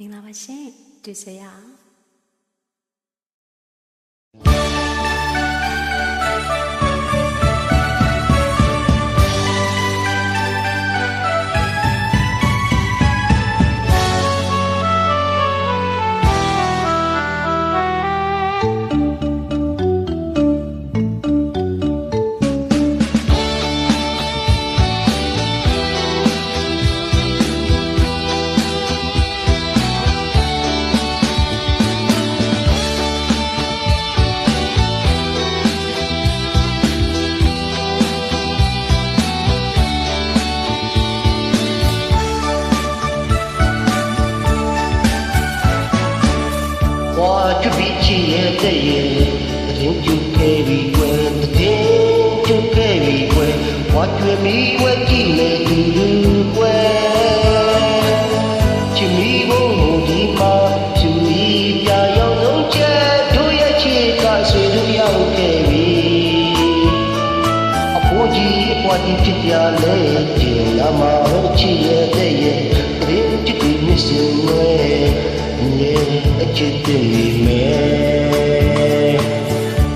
မင်္ဂလာပါရှင်တွေ့စေရအောင်就比起也得也，人就该为贵，人就该为贵，我觉迷我记没丢贵，去迷我的妈，就一家要弄钱，都要去干谁都要给为，啊不急我的这家来，就那么起也得也，人就对你心为。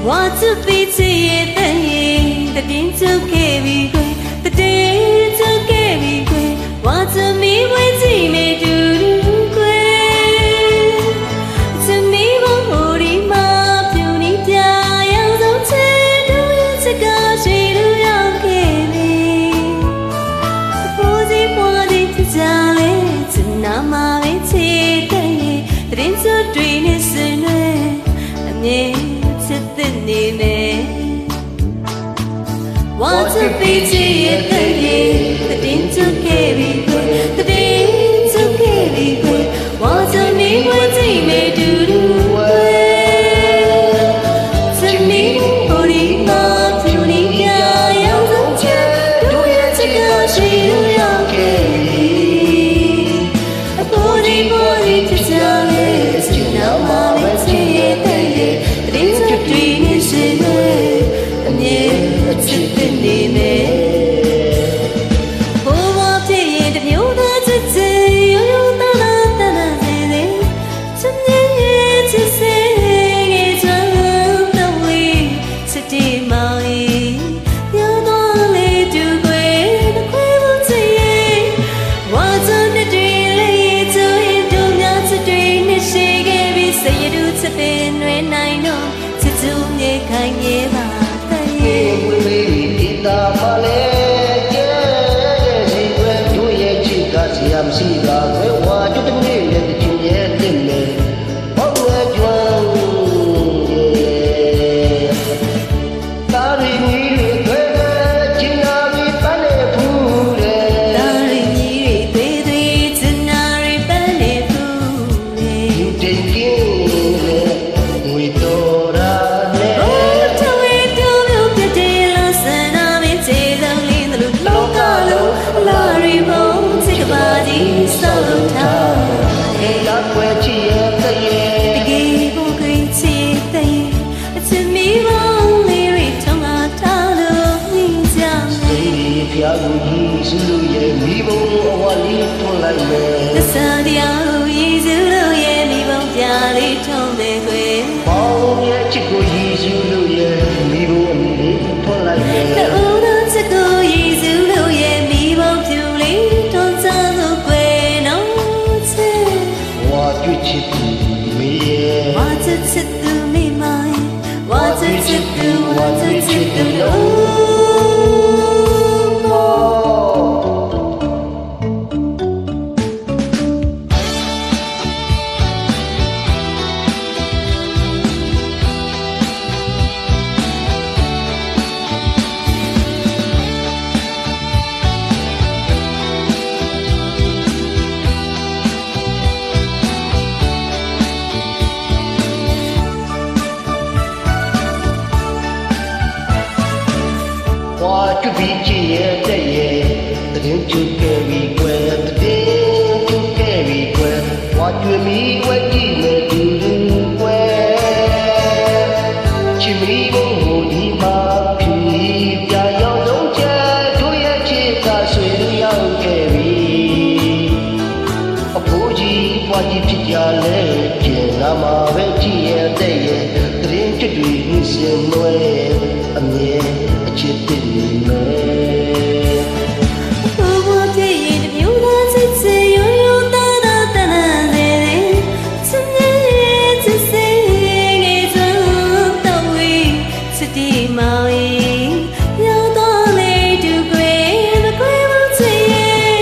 我这辈子也等你，的天就给你归，的天就给你归，我这迷为寂寞独归，这迷梦无力嘛，就你家要走前，都有这个谁都要给你，不计我的天家里，只那么为期待。人就对你是爱，你是对你美。我这辈子也等你，人就给你归，人就给你归。我这迷为最美嘟嘟归，这迷糊里嘛，就你家要走前，都要这个谁都要给你，不离不离就这里。就比起也得也，人就该为贵，人就该为贵，我觉迷我记没丢贵，去迷梦的嘛，皮家要弄钱，都要去干谁都要给为，不急ကြီးပွားကြီးဖြစ်ကြလဲကျင်လာမှာပဲကြည့်ရဲ့တဲ့ရဲ့တရင်ချစ်တွေနှစင်နွယ်အမြဲအချစ်တင်နေမယ် ဘဝပြည့်ရင်တမျိုးသားချစ်ချင်ရိုးရိုးသားသားတန်တန်လေးလေးချစ်မြဲချစ်စေငယ်ဆုံးတော့ဝေးချစ်တီမောင်ရောက်တော့လေတူကွယ်မကွယ်ဘူးချစ်ရဲ့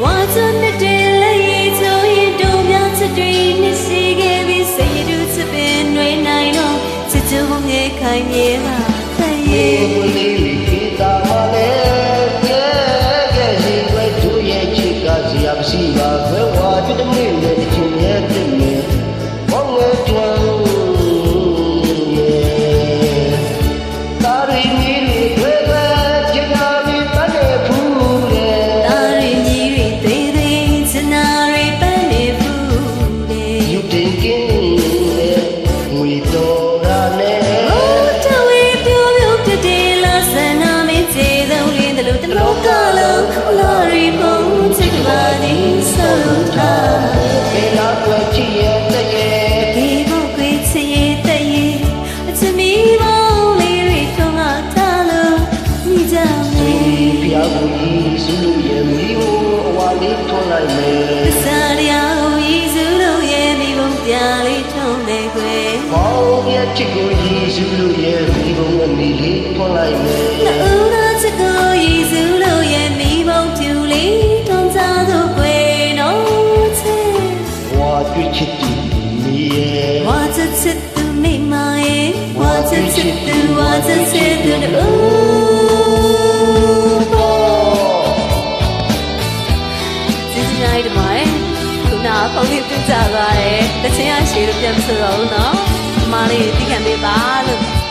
ဝါချွတ်တဲ့လေးချိုးရင်တို့များချစ်တွေနှစ်ရှိခဲ့ပြီးစိတ်တူချစ်ပင်တွေနိုင်တော့ချစ်ကြုံငယ်ခိုင်မြေပါတဲ့ရဲ့ ကိုလေးလေးတာမလေးကဲကဲစီွယ်သူရဲ့ချစ်ကစီရမရှိပါဘယ်ဝါပြတဲ့နေ့နဲ့ချင်ရဲ့တင်နေဘောင်းဝဲကျွမ်းရဲ့တာရီမီလေးတွေပဲကျင်နာပြီးပတ်နေဖူးတဲ့ တာရီမြည်တွေသေးသေးစနာတွေပန်းနေဘူးလေ ယူတင်ကင်းနဲ့ငွေတော်ရနဲ့ ဘိုးတဝေးပြောပြောတည်လာစနာမင်းကျေဆုံးလင်းတယ်လို့တလို့ကလုံးလာရီပုံချစ်ကပါဒီဆုံးထား ကဲလာွယ်ချစ်ရဲ့တဲ့ရဲ့ ဒီဘုတ်ခွေချစ်ရဲ့တဲ့ရဲ့အချစ်မီမောင်လေးတွေထုံးလာထားလို့မိကြမေ ဖျားကိုကြီးစုလို့ရဲ့မိဘအဝါလေးထွန်လိုက်မယ် စားရအောင်ဤစုလို့ရဲ့မိဘပြလေးထုံးနေခွေ ဘောင်းရဲ့ချစ်ကိုကြီးစုလို့ရဲ့မိဘအနေလေးထွန်လိုက်မယ် ဦးနာချစ်ကိုရည်စုလို့ရဲ့မိဘပြူလေးထုံးစားသူခွေနော်ချစ် ဝါတွေ့ချစ်သူမိရဲ့ ဝါချစ်ချစ်သူမိမရဲ့ဝါချစ်ချစ်သူဝါချစ်ချစ်သူကျေးဇူးများတင်ပါတယ်ခုနဖုန်းလေးပြကြသွားတယ်တချင်ရရှိလို့ပြန်မဆိုတော့ဘူးเนาะအမလေးသိခံပေးပါလို့